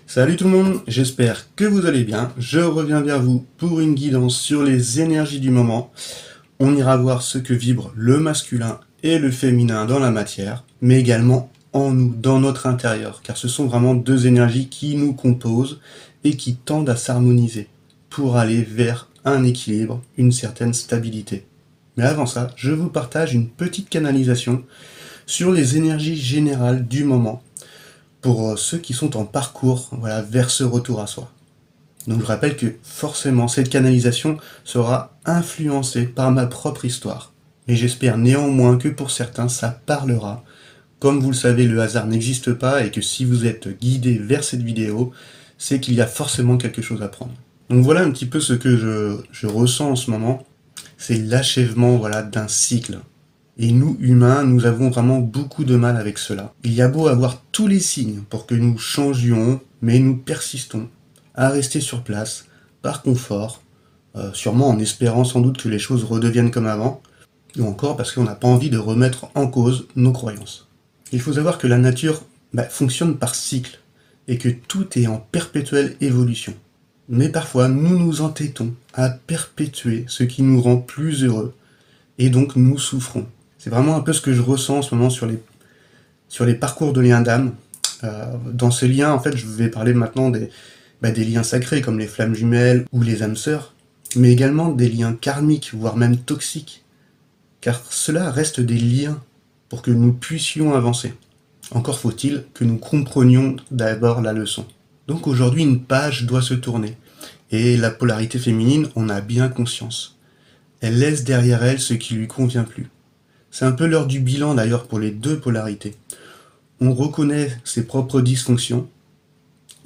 Salut tout le monde, j'espère que vous allez bien. Je reviens vers vous pour une guidance sur les énergies du moment. On ira voir ce que vibre le masculin et le féminin dans la matière, mais également en nous, dans notre intérieur, car ce sont vraiment deux énergies qui nous composent et qui tendent à s'harmoniser pour aller vers un équilibre, une certaine stabilité. Mais avant ça, je vous partage une petite canalisation sur les énergies générales du moment pour ceux qui sont en parcours vers ce retour à soi. Donc je rappelle que forcément cette canalisation sera influencée par ma propre histoire. Mais j'espère néanmoins que pour certains ça parlera. Comme vous le savez, le hasard n'existe pas et que si vous êtes guidé vers cette vidéo, c'est qu'il y a forcément quelque chose à prendre. Donc voilà un petit peu ce que je ressens en ce moment. C'est l'achèvement d'un cycle. Et nous, humains, nous avons vraiment beaucoup de mal avec cela. Il y a beau avoir tous les signes pour que nous changions, mais nous persistons à rester sur place, par confort, sûrement en espérant sans doute que les choses redeviennent comme avant, ou encore parce qu'on n'a pas envie de remettre en cause nos croyances. Il faut savoir que la nature fonctionne par cycle, et que tout est en perpétuelle évolution. Mais parfois, nous nous entêtons à perpétuer ce qui nous rend plus heureux, et donc nous souffrons. C'est vraiment un peu ce que je ressens en ce moment sur les parcours de liens d'âme. Dans ces liens, en fait, je vais parler maintenant des liens sacrés, comme les flammes jumelles ou les âmes sœurs, mais également des liens karmiques, voire même toxiques, car cela reste des liens pour que nous puissions avancer. Encore faut-il que nous comprenions d'abord la leçon. Donc aujourd'hui, une page doit se tourner, et la polarité féminine en a bien conscience. Elle laisse derrière elle ce qui lui convient plus. C'est un peu l'heure du bilan d'ailleurs pour les deux polarités. On reconnaît ses propres dysfonctions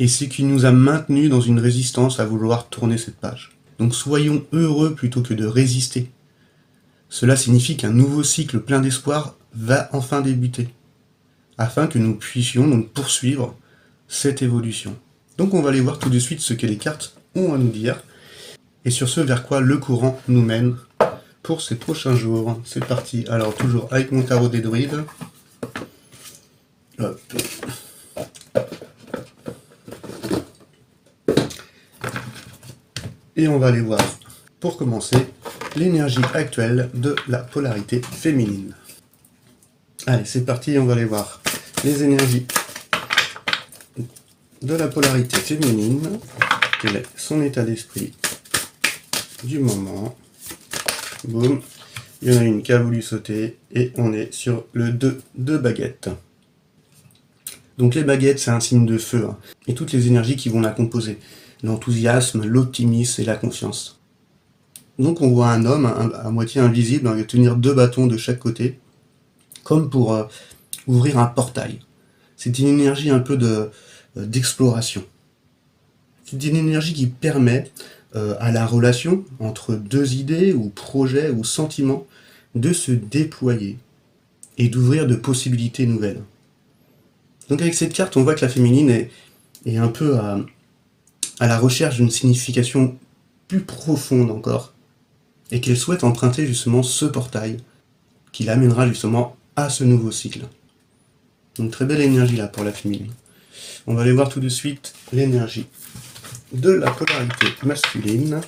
et ce qui nous a maintenus dans une résistance à vouloir tourner cette page. Donc soyons heureux plutôt que de résister. Cela signifie qu'un nouveau cycle plein d'espoir va enfin débuter, afin que nous puissions donc poursuivre cette évolution. Donc on va aller voir tout de suite ce que les cartes ont à nous dire, et sur ce vers quoi le courant nous mène pour ces prochains jours. C'est parti. Alors toujours avec mon tarot des druides. Hop. Et on va aller voir, pour commencer, l'énergie actuelle de la polarité féminine. Allez, c'est parti, on va aller voir les énergies de la polarité féminine. Quel est son état d'esprit du moment. Boum, il y en a une qui a voulu sauter, et on est sur le 2 de baguettes. Donc les baguettes, c'est un signe de feu, et toutes les énergies qui vont la composer. L'enthousiasme, l'optimisme et la confiance. Donc on voit un homme à moitié invisible, tenir deux bâtons de chaque côté, comme pour ouvrir un portail. C'est une énergie un peu d'exploration. C'est une énergie qui permet à la relation entre deux idées ou projets ou sentiments de se déployer et d'ouvrir de possibilités nouvelles. Donc avec cette carte, on voit que la féminine est un peu à la recherche d'une signification plus profonde encore, et qu'elle souhaite emprunter justement ce portail qui l'amènera justement à ce nouveau cycle. Donc très belle énergie là pour la féminine. On va aller voir tout de suite l'énergie de la polarité masculine.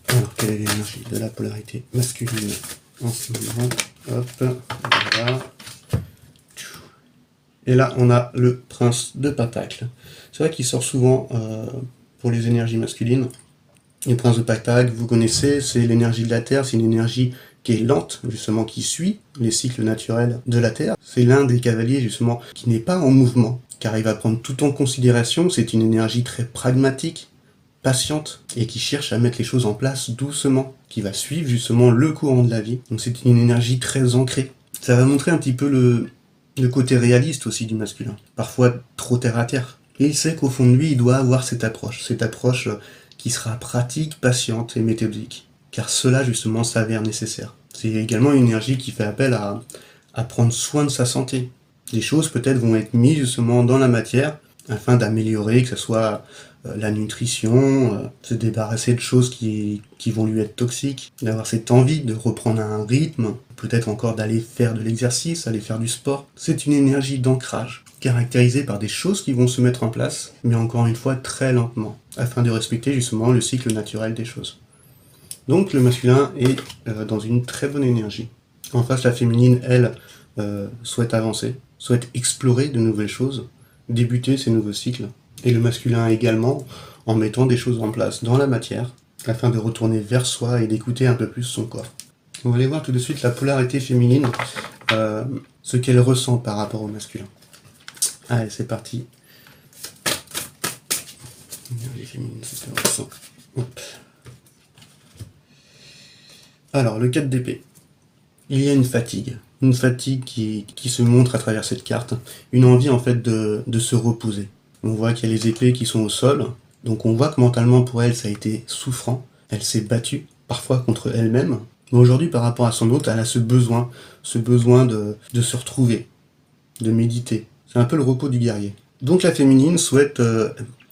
Alors, quelle est l'énergie de la polarité masculine en ce moment? Hop, voilà. Et là, on a le prince de Pentacle. C'est vrai qu'il sort souvent pour les énergies masculines. Le prince de Pentacle, vous connaissez, c'est l'énergie de la Terre, c'est une énergie qui est lente, justement, qui suit les cycles naturels de la Terre. C'est l'un des cavaliers, justement, qui n'est pas en mouvement, car il va prendre tout en considération. C'est une énergie très pragmatique, patiente, et qui cherche à mettre les choses en place doucement, qui va suivre, justement, le courant de la vie. Donc c'est une énergie très ancrée. Ça va montrer un petit peu le côté réaliste aussi du masculin, parfois trop terre à terre. Et il sait qu'au fond de lui, il doit avoir cette approche qui sera pratique, patiente et méthodique, car cela justement s'avère nécessaire. C'est également une énergie qui fait appel à prendre soin de sa santé. Les choses peut-être vont être mises justement dans la matière, afin d'améliorer, que ce soit la nutrition, se débarrasser de choses qui vont lui être toxiques, d'avoir cette envie de reprendre un rythme, peut-être encore d'aller faire de l'exercice, aller faire du sport. C'est une énergie d'ancrage. caractérisé par des choses qui vont se mettre en place, mais encore une fois très lentement, afin de respecter justement le cycle naturel des choses. Donc le masculin est dans une très bonne énergie. En face, la féminine, elle, souhaite avancer, souhaite explorer de nouvelles choses, débuter ces nouveaux cycles. Et le masculin également, en mettant des choses en place dans la matière, afin de retourner vers soi et d'écouter un peu plus son corps. On va aller voir tout de suite la polarité féminine, ce qu'elle ressent par rapport au masculin. Allez, c'est parti. Les féminines, c'est ce qu'elle ressent. Hop. Alors, le 4 d'épée. Il y a une fatigue qui se montre à travers cette carte, une envie en fait de se reposer. On voit qu'il y a les épées qui sont au sol, donc on voit que mentalement pour elle ça a été souffrant, elle s'est battue, parfois contre elle-même, mais aujourd'hui par rapport à son hôte, elle a ce besoin de se retrouver, de méditer. C'est un peu le repos du guerrier. Donc la féminine souhaite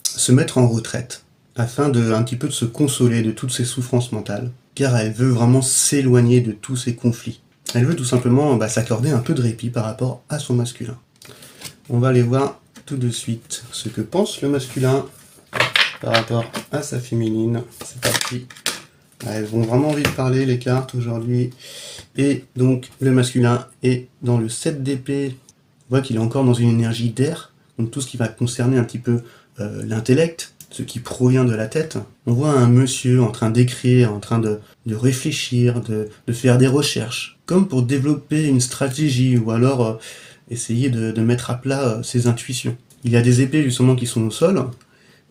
se mettre en retraite, afin un petit peu de se consoler de toutes ses souffrances mentales, car elle veut vraiment s'éloigner de tous ces conflits. Elle veut tout simplement s'accorder un peu de répit par rapport à son masculin. On va aller voir tout de suite ce que pense le masculin par rapport à sa féminine. C'est parti. Elles ont vraiment envie de parler, les cartes, aujourd'hui. Et donc, le masculin est dans le 7 d'épée. On voit qu'il est encore dans une énergie d'air. Donc, tout ce qui va concerner un petit peu l'intellect, ce qui provient de la tête. On voit un monsieur en train d'écrire, en train de réfléchir, de faire des recherches, comme pour développer une stratégie, ou alors essayer de mettre à plat ses intuitions. Il y a des épées justement qui sont au sol,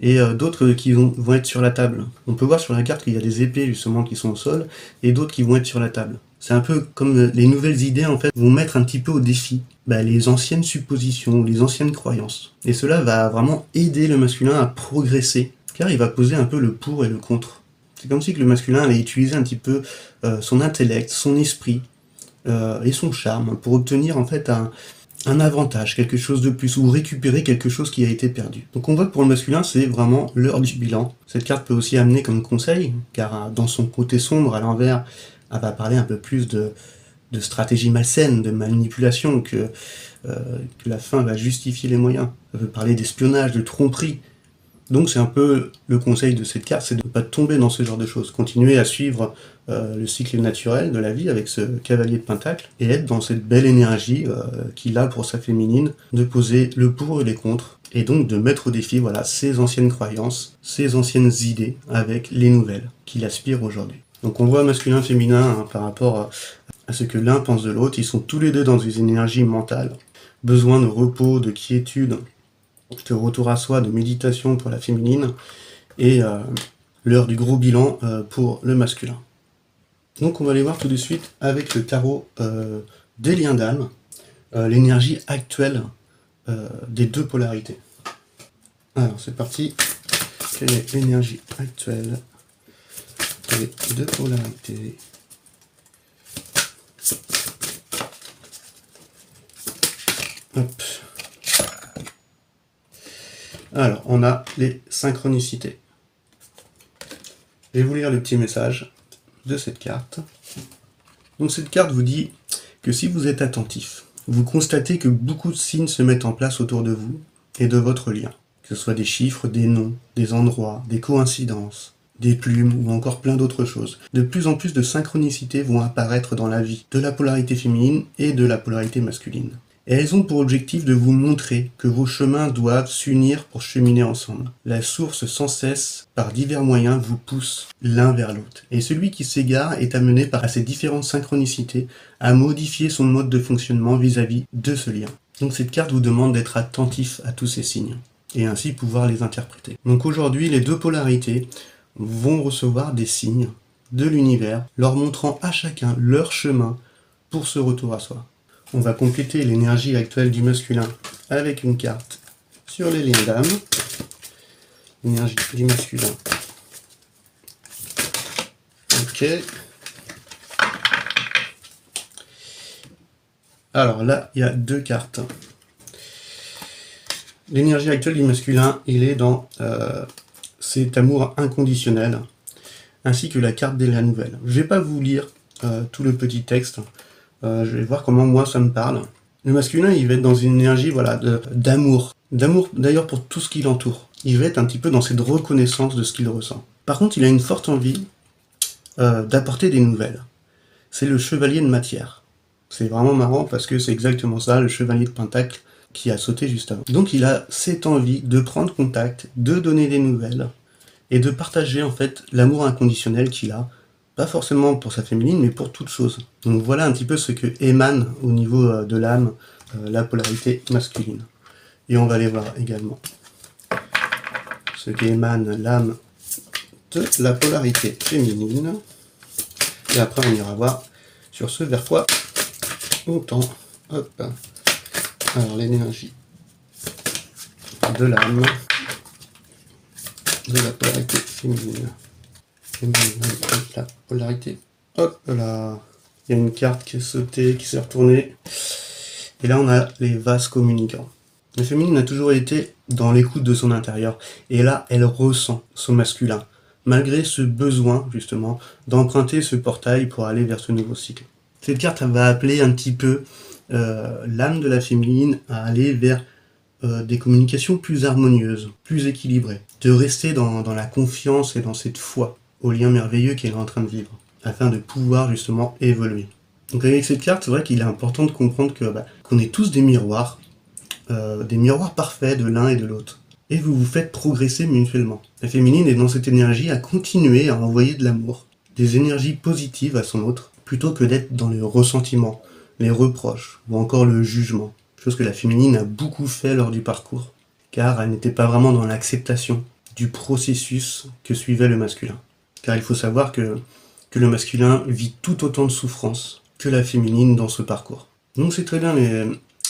et d'autres qui vont être sur la table. On peut voir sur la carte qu'il y a des épées justement qui sont au sol, et d'autres qui vont être sur la table. C'est un peu comme les nouvelles idées en fait vont mettre un petit peu au défi les anciennes suppositions, les anciennes croyances. Et cela va vraiment aider le masculin à progresser, car il va poser un peu le pour et le contre. C'est comme si que le masculin allait utiliser un petit peu son intellect, son esprit et son charme pour obtenir en fait un avantage, quelque chose de plus, ou récupérer quelque chose qui a été perdu. Donc on voit que pour le masculin, c'est vraiment l'heure du bilan. Cette carte peut aussi amener comme conseil, car dans son côté sombre, à l'envers, elle va parler un peu plus de stratégie malsaine, de manipulation, que la fin va justifier les moyens. Elle peut parler d'espionnage, de tromperie. Donc c'est un peu le conseil de cette carte, c'est de ne pas tomber dans ce genre de choses. Continuer à suivre le cycle naturel de la vie avec ce cavalier de pentacle, et être dans cette belle énergie qu'il a pour sa féminine, de poser le pour et les contre, et donc de mettre au défi ses anciennes croyances, ses anciennes idées avec les nouvelles qu'il aspire aujourd'hui. Donc on voit masculin-féminin par rapport à ce que l'un pense de l'autre, ils sont tous les deux dans une énergie mentale, besoin de repos, de quiétude, de retour à soi, de méditation pour la féminine, et l'heure du gros bilan pour le masculin. Donc on va aller voir tout de suite avec le tarot des liens d'âme, l'énergie actuelle des deux polarités. Alors c'est parti, quelle est l'énergie actuelle des deux polarités? Hop. Alors, on a les synchronicités. Je vais vous lire le petit message de cette carte. Donc cette carte vous dit que si vous êtes attentif, vous constatez que beaucoup de signes se mettent en place autour de vous et de votre lien. Que ce soit des chiffres, des noms, des endroits, des coïncidences, des plumes ou encore plein d'autres choses. De plus en plus de synchronicités vont apparaître dans la vie de la polarité féminine et de la polarité masculine. Et elles ont pour objectif de vous montrer que vos chemins doivent s'unir pour cheminer ensemble. La source sans cesse, par divers moyens, vous pousse l'un vers l'autre. Et celui qui s'égare est amené par ces différentes synchronicités à modifier son mode de fonctionnement vis-à-vis de ce lien. Donc cette carte vous demande d'être attentif à tous ces signes, et ainsi pouvoir les interpréter. Donc aujourd'hui, les deux polarités vont recevoir des signes de l'univers, leur montrant à chacun leur chemin pour ce retour à soi. On va compléter l'énergie actuelle du masculin avec une carte sur les liens d'âme. L'énergie du masculin. Ok. Alors là, il y a deux cartes. L'énergie actuelle du masculin, il est dans cet amour inconditionnel, ainsi que la carte de la nouvelle. Je ne vais pas vous lire tout le petit texte. Je vais voir comment moi ça me parle. Le masculin, il va être dans une énergie voilà, d'amour. D'amour d'ailleurs pour tout ce qui l'entoure. Il va être un petit peu dans cette reconnaissance de ce qu'il ressent. Par contre, il a une forte envie d'apporter des nouvelles. C'est le chevalier de matière. C'est vraiment marrant parce que c'est exactement ça, le chevalier de Pentacle qui a sauté juste avant. Donc il a cette envie de prendre contact, de donner des nouvelles et de partager en fait l'amour inconditionnel qu'il a, pas forcément pour sa féminine, mais pour toute chose. Donc voilà un petit peu ce que émane au niveau de l'âme la polarité masculine. Et on va aller voir également ce qu'émane l'âme de la polarité féminine. Et après, on ira voir sur ce vers quoi on tend. Hop. Alors, l'énergie de l'âme de la polarité féminine. La polarité. Hop là. Il y a une carte qui est sautée, qui s'est retournée. Et là, on a les vases communicants. La féminine a toujours été dans l'écoute de son intérieur. Et là, elle ressent son masculin, malgré ce besoin, justement, d'emprunter ce portail pour aller vers ce nouveau cycle. Cette carte va appeler un petit peu l'âme de la féminine à aller vers des communications plus harmonieuses, plus équilibrées, de rester dans la confiance et dans cette foi au lien merveilleux qu'elle est en train de vivre, afin de pouvoir justement évoluer. Donc avec cette carte, c'est vrai qu'il est important de comprendre que qu'on est tous des miroirs parfaits de l'un et de l'autre. Et vous vous faites progresser mutuellement. La féminine est dans cette énergie à continuer à envoyer de l'amour, des énergies positives à son autre, plutôt que d'être dans le ressentiment, les reproches ou encore le jugement. Chose que la féminine a beaucoup fait lors du parcours, car elle n'était pas vraiment dans l'acceptation du processus que suivait le masculin. Car il faut savoir que le masculin vit tout autant de souffrance que la féminine dans ce parcours. Donc c'est très bien,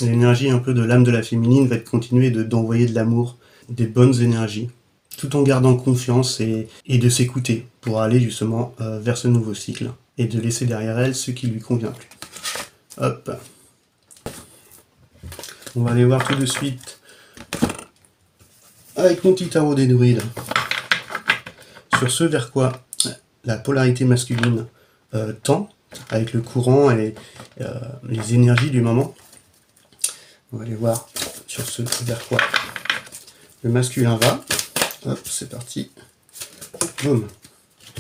l'énergie un peu de l'âme de la féminine va continuer d'envoyer de l'amour, des bonnes énergies, tout en gardant confiance et de s'écouter pour aller justement vers ce nouveau cycle et de laisser derrière elle ce qui lui convient plus. Hop. On va aller voir tout de suite avec mon petit tarot des druides sur ce vers quoi la polarité masculine tend avec le courant et les énergies du moment. On va aller voir sur ce vers quoi le masculin va. Hop, c'est parti. Boum.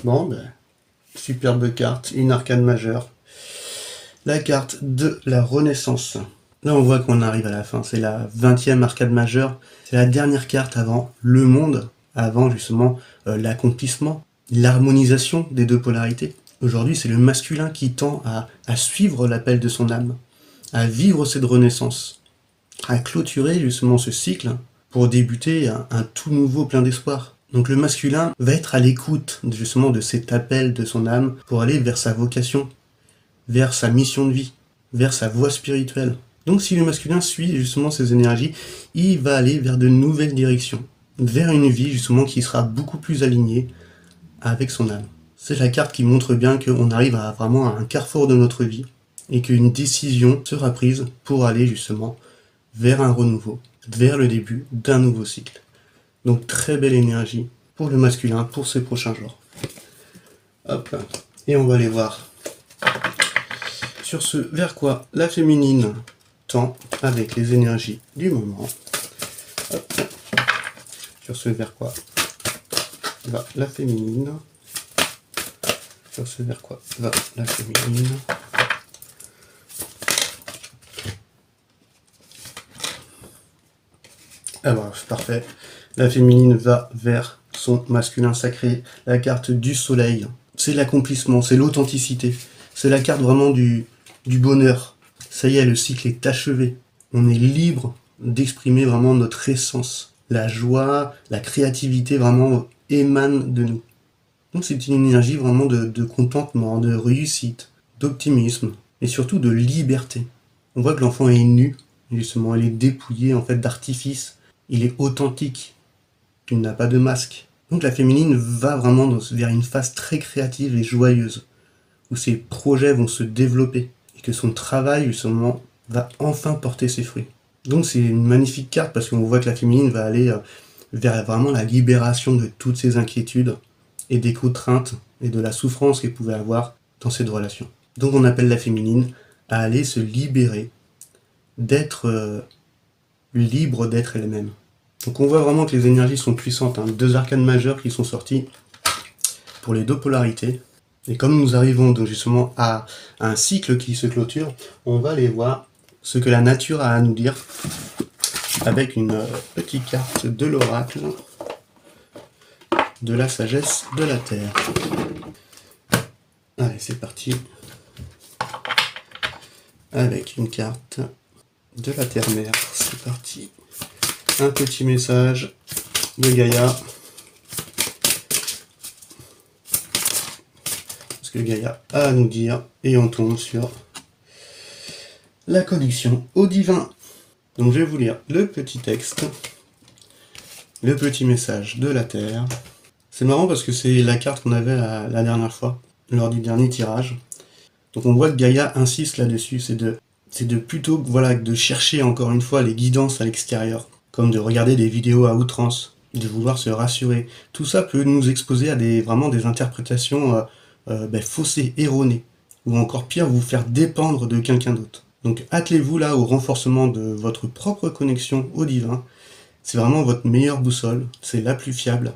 Bon, superbe carte, une arcane majeure. La carte de la Renaissance. Là, on voit qu'on arrive à la fin. C'est la 20e arcade majeure. C'est la dernière carte avant le monde, avant justement l'accomplissement, l'harmonisation des deux polarités. Aujourd'hui, c'est le masculin qui tend à suivre l'appel de son âme, à vivre cette renaissance, à clôturer justement ce cycle pour débuter un tout nouveau plein d'espoir. Donc le masculin va être à l'écoute justement de cet appel de son âme pour aller vers sa vocation, vers sa mission de vie, vers sa voie spirituelle. Donc si le masculin suit justement ces énergies, il va aller vers de nouvelles directions, vers une vie justement qui sera beaucoup plus alignée avec son âme. C'est la carte qui montre bien qu'on arrive vraiment à un carrefour de notre vie et qu'une décision sera prise pour aller justement vers un renouveau, vers le début d'un nouveau cycle. Donc très belle énergie pour le masculin pour ces prochains jours. Hop, et on va aller voir sur ce vers quoi la féminine tend avec les énergies du moment. Hop. Sur ce vers quoi va la féminine. Sur ce vers quoi va la féminine. Ah bah, c'est parfait. La féminine va vers son masculin sacré. La carte du soleil, c'est l'accomplissement, c'est l'authenticité. C'est la carte vraiment du bonheur. Ça y est, le cycle est achevé. On est libre d'exprimer vraiment notre essence. La joie, la créativité vraiment émanent de nous. Donc c'est une énergie vraiment de contentement, de réussite, d'optimisme et surtout de liberté. On voit que l'enfant est nu, justement, il est dépouillé en fait d'artifice. Il est authentique, il n'a pas de masque. Donc la féminine va vraiment vers une phase très créative et joyeuse, où ses projets vont se développer, et que son travail justement va enfin porter ses fruits. Donc c'est une magnifique carte, parce qu'on voit que la féminine va aller vers vraiment la libération de toutes ses inquiétudes, et des contraintes, et de la souffrance qu'elle pouvait avoir dans cette relation. Donc on appelle la féminine à aller se libérer d'être libre d'être elles-mêmes. Donc on voit vraiment que les énergies sont puissantes, hein. 2 arcanes majeures qui sont sortis pour les 2 polarités. Et comme nous arrivons donc justement à un cycle qui se clôture, on va aller voir ce que la nature a à nous dire avec une petite carte de l'oracle de la sagesse de la Terre. Allez, c'est parti. Avec une carte de la Terre-Mère, c'est parti. Un petit message de Gaïa. Ce que Gaïa a à nous dire. Et on tombe sur la connexion au divin. Donc je vais vous lire le petit texte. Le petit message de la Terre. C'est marrant parce que c'est la carte qu'on avait la dernière fois, lors du dernier tirage. Donc on voit que Gaïa insiste là-dessus, c'est de plutôt voilà, de chercher encore une fois les guidances à l'extérieur, comme de regarder des vidéos à outrance, de vouloir se rassurer. Tout ça peut nous exposer à vraiment des interprétations faussées, erronées, ou encore pire, vous faire dépendre de quelqu'un d'autre. Donc attelez-vous là au renforcement de votre propre connexion au divin. C'est vraiment votre meilleure boussole, c'est la plus fiable.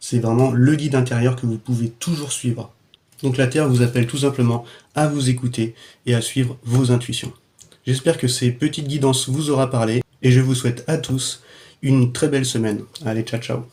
C'est vraiment le guide intérieur que vous pouvez toujours suivre. Donc la Terre vous appelle tout simplement à vous écouter et à suivre vos intuitions. J'espère que ces petites guidances vous auront parlé et je vous souhaite à tous une très belle semaine. Allez, ciao ciao.